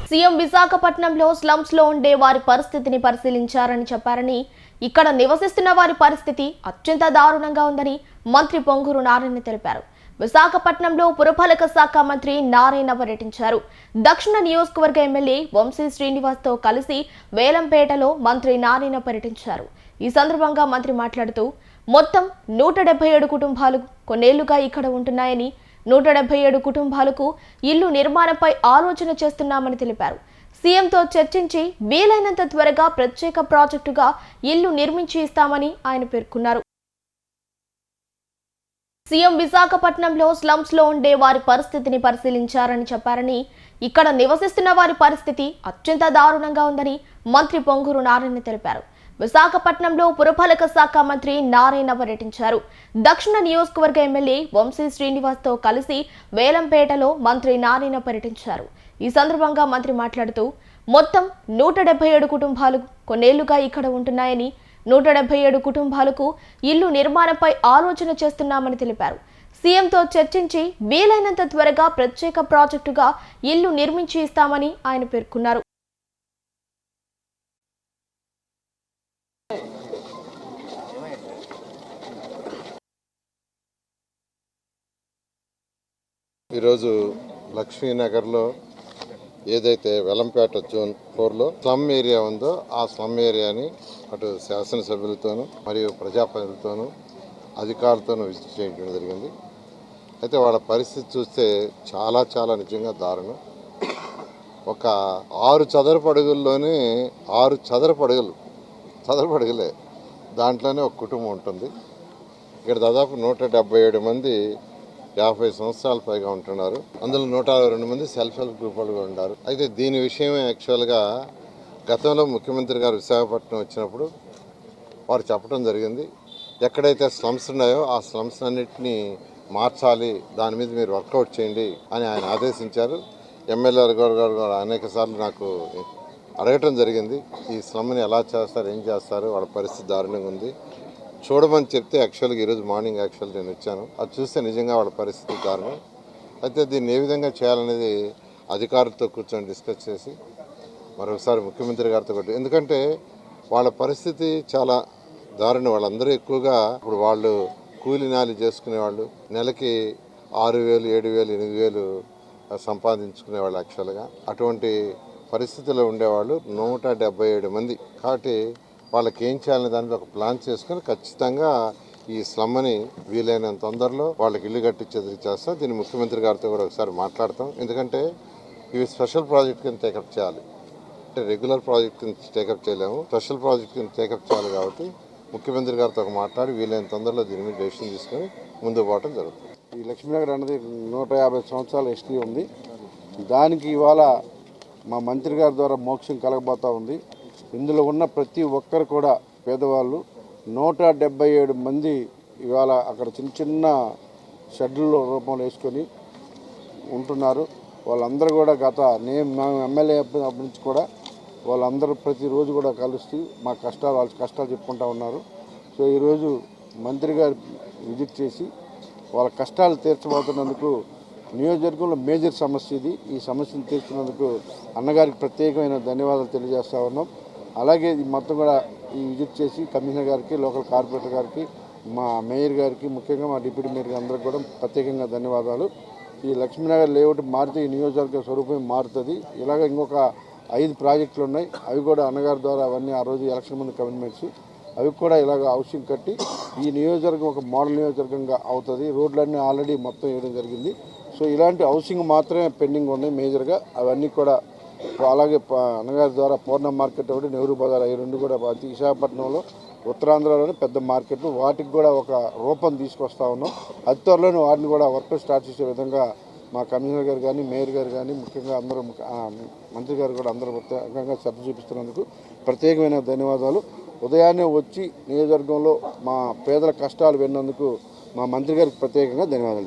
CM విశాఖపట్నంలో slums లో ఉండే వారి పరిస్థితిని పరిశీలించారని చెప్పారని, ఇక్కడ నివసిస్తున్న వారి పరిస్థితి అత్యంత దారుణంగా ఉందని మంత్రి పొంగూరు నారాయణ తెలిపారు. విశాఖపట్నంలో పురపాలక శాఖ మంత్రి నారాయణ పర్యటించారు. దక్షిణ నియోజకవర్గ ఎమ్మెల్యే వంశీ శ్రీనివాస్ తో కలిసి వేలంపేటలో మంత్రి నారాయణ పర్యటించారు. ఈ సందర్భంగా మంత్రి మాట్లాడుతూ మొత్తం 177 కుటుంబాలు కొన్నేళ్లుగా ఇక్కడ ఉంటున్నాయని, 177 కుటుంబాలకు ఇల్లు నిర్మాణంపై ఆలోచన చేస్తున్నామని తెలిపారు. సీఎంతో చర్చించి వీలైనంత త్వరగా ప్రత్యేక ప్రాజెక్టుగా ఇల్లు నిర్మించి ఇస్తామని ఆయన పేర్కొన్నారు. సీఎం విశాఖపట్నంలో స్లమ్స్ లో ఉండే వారి పరిస్థితిని పరిశీలించారని చెప్పారని, ఇక్కడ నివసిస్తున్న వారి పరిస్థితి అత్యంత దారుణంగా ఉందని మంత్రి పొంగూరు నారాయణ తెలిపారు. విశాఖపట్నంలో పురపాలక శాఖ మంత్రి నారాయణ పర్యటించారు. దక్షిణ నియోజకవర్గ ఎమ్మెల్యే వంశీ శ్రీనివాస్ తో కలిసి వేలంపేటలో మంత్రి నారాయణ పర్యటించారు. ఈ సందర్భంగా మంత్రి మాట్లాడుతూ మొత్తం 177 కుటుంబాలు కొన్నేళ్లుగా ఇక్కడ ఉంటున్నాయని, 177 కుటుంబాలకు ఇల్లు నిర్మాణంపై ఆలోచన చేస్తున్నామని తెలిపారు. సీఎంతో చర్చించి వీలైనంత త్వరగా ప్రత్యేక ప్రాజెక్టుగా ఇల్లు నిర్మించి ఇస్తామని ఆయన పేర్కొన్నారు. ఈరోజు లక్ష్మీనగర్లో ఏదైతే వెలంపేట జోన్ 4లో స్లమ్ ఏరియా ఉందో ఆ స్లమ్ ఏరియాని అటు శాసనసభ్యులతోనూ మరియు ప్రజాప్రతినిధులతోనూ అధికారులతోనూ విజిట్ చేయడం జరిగింది. అయితే వాళ్ళ పరిస్థితి చూస్తే చాలా నిజంగా దారుణం. ఒక 6 చదరపు అడుగుల్లోనే 6 చదరపు అడుగులే దాంట్లోనే ఒక కుటుంబం ఉంటుంది. ఇక్కడ దాదాపు 177 మంది 50 సంవత్సరాల పైగా ఉంటున్నారు. అందులో 162 మంది సెల్ఫ్ హెల్ప్ గ్రూప్ వాళ్ళు ఉన్నారు. అయితే దీని విషయమే యాక్చువల్గా గతంలో ముఖ్యమంత్రి గారు విశాఖపట్నం వచ్చినప్పుడు వారు చెప్పడం జరిగింది. ఎక్కడైతే స్లమ్స్ ఉన్నాయో ఆ స్లమ్స్ అన్నింటినీ మార్చాలి, దాని మీద మీరు వర్కౌట్ చేయండి అని ఆయన ఆదేశించారు. ఎమ్మెల్యేలు గారు అనేక సార్లు నాకు అడగటం జరిగింది. ఈ స్లమ్ని ఎలా చేస్తారు, ఏం చేస్తారు, వాళ్ళ పరిస్థితి దారుణంగా ఉంది చూడమని చెప్తే యాక్చువల్గా ఈరోజు మార్నింగ్ నేను వచ్చాను. అది చూస్తే నిజంగా వాళ్ళ పరిస్థితి దారుణం. అయితే దీన్ని ఏ విధంగా చేయాలనేది అధికారులతో కూర్చొని డిస్కస్ చేసి మరొకసారి ముఖ్యమంత్రి గారితో కూడా, ఎందుకంటే వాళ్ళ పరిస్థితి చాలా దారుణం. వాళ్ళందరూ ఎక్కువగా ఇప్పుడు వాళ్ళు కూలినాలి చేసుకునేవాళ్ళు, నెలకి 6,000, 7,000, 8,000 సంపాదించుకునేవాళ్ళు యాక్చువల్గా. అటువంటి పరిస్థితుల్లో ఉండేవాళ్ళు 177 మంది. కాబట్టి వాళ్ళకి ఏం చేయాలనే దాని మీద ఒక ప్లాన్ చేసుకుని ఖచ్చితంగా ఈ స్లమ్ని వీలైనంత తొందరలో వాళ్ళకి ఇల్లు కట్టించేది చేస్తాం. దీన్ని ముఖ్యమంత్రి గారితో కూడా ఒకసారి మాట్లాడతాం. ఎందుకంటే ఇవి స్పెషల్ ప్రాజెక్ట్ కింద టేకప్ చేయాలి. అంటే రెగ్యులర్ ప్రాజెక్ట్ కింద టేకప్ చేయలేము, స్పెషల్ ప్రాజెక్ట్ కింద టేకప్ చేయాలి. కాబట్టి ముఖ్యమంత్రి గారితో మాట్లాడి వీలైన తొందరలో దీని మీద డెసిషన్ తీసుకొని ముందుకు పోవడం జరుగుతుంది. ఈ లక్ష్మీనగర్ అన్నది 150 సంవత్సరాల హిస్టరీ ఉంది. దానికి ఇవాళ మా మంత్రి గారి ద్వారా మోక్షం కలగబోతూ ఉంది. ఇందులో ఉన్న ప్రతి ఒక్కరు కూడా పేదవాళ్ళు 177 మంది ఇవాళ అక్కడ చిన్న షెడ్యూల్ రూపంలో వేసుకొని ఉంటున్నారు. వాళ్ళందరూ కూడా మేము ఎమ్మెల్యే అప్పటి నుంచి కూడా వాళ్ళందరూ ప్రతిరోజు కూడా కలుస్తూ మా వాళ్ళ కష్టాలు చెప్పుకుంటూ ఉన్నారు. సో ఈరోజు మంత్రి గారు విజిట్ చేసి వాళ్ళ కష్టాలు తీర్చబోతున్నందుకు, నియోజకవర్గంలో మేజర్ సమస్య ఇది, ఈ సమస్యను తీర్చున్నందుకు అన్నగారికి ప్రత్యేకమైన ధన్యవాదాలు తెలియజేస్తూ ఉన్నాం. అలాగే మొత్తం కూడా ఈ విజిట్ చేసి కమిషనర్ గారికి, లోకల్ కార్పొరేటర్ గారికి, మా మేయర్ గారికి, ముఖ్యంగా మా డిప్యూటీ మేయర్ అందరికి కూడా ప్రత్యేకంగా ధన్యవాదాలు. ఈ లక్ష్మీనగర్ లేఅవుట్ మారితే ఈ నియోజకవర్గ స్వరూపం మారుతుంది. ఇలాగ ఇంకొక 5 ప్రాజెక్టులు ఉన్నాయి. అవి కూడా అన్నగారి ద్వారా అవన్నీ ఆ రోజు ఎలక్షన్ ముందు కమిట్మెంట్స్, అవి కూడా ఇలాగ హౌసింగ్ కట్టి ఈ నియోజకవర్గం ఒక మోడల్ నియోజకవర్గంగా అవుతుంది. రోడ్లన్నీ ఆల్రెడీ మొత్తం వేయడం జరిగింది. సో ఇలాంటి హౌసింగ్ మాత్రమే పెండింగ్ ఉన్నాయి మేజర్గా. అవన్నీ కూడా అలాగే అన్నగారి ద్వారా పూర్ణ మార్కెట్ ఒకటి, నెహ్రూ బజార్, అవి 2 కూడా విశాఖపట్నంలో ఉత్తరాంధ్రలోనే పెద్ద మార్కెట్, వాటికి కూడా ఒక రూపం తీసుకొస్తా ఉన్నాం. అతి త్వరలోనే వాటిని కూడా వర్క్ స్టార్ట్ చేసే విధంగా మా కమిషనర్ గారు కానీ, మేయర్ గారు కానీ, ముఖ్యంగా అందరూ మంత్రి గారు కూడా అందరూ ప్రత్యేకంగా శ్రద్ధ చూపిస్తున్నందుకు ప్రత్యేకమైన ధన్యవాదాలు. ఉదయాన్నే వచ్చి నియోజకవర్గంలో మా పేదల కష్టాలు విన్నందుకు మా మంత్రి గారికి ప్రత్యేకంగా ధన్యవాదాలు.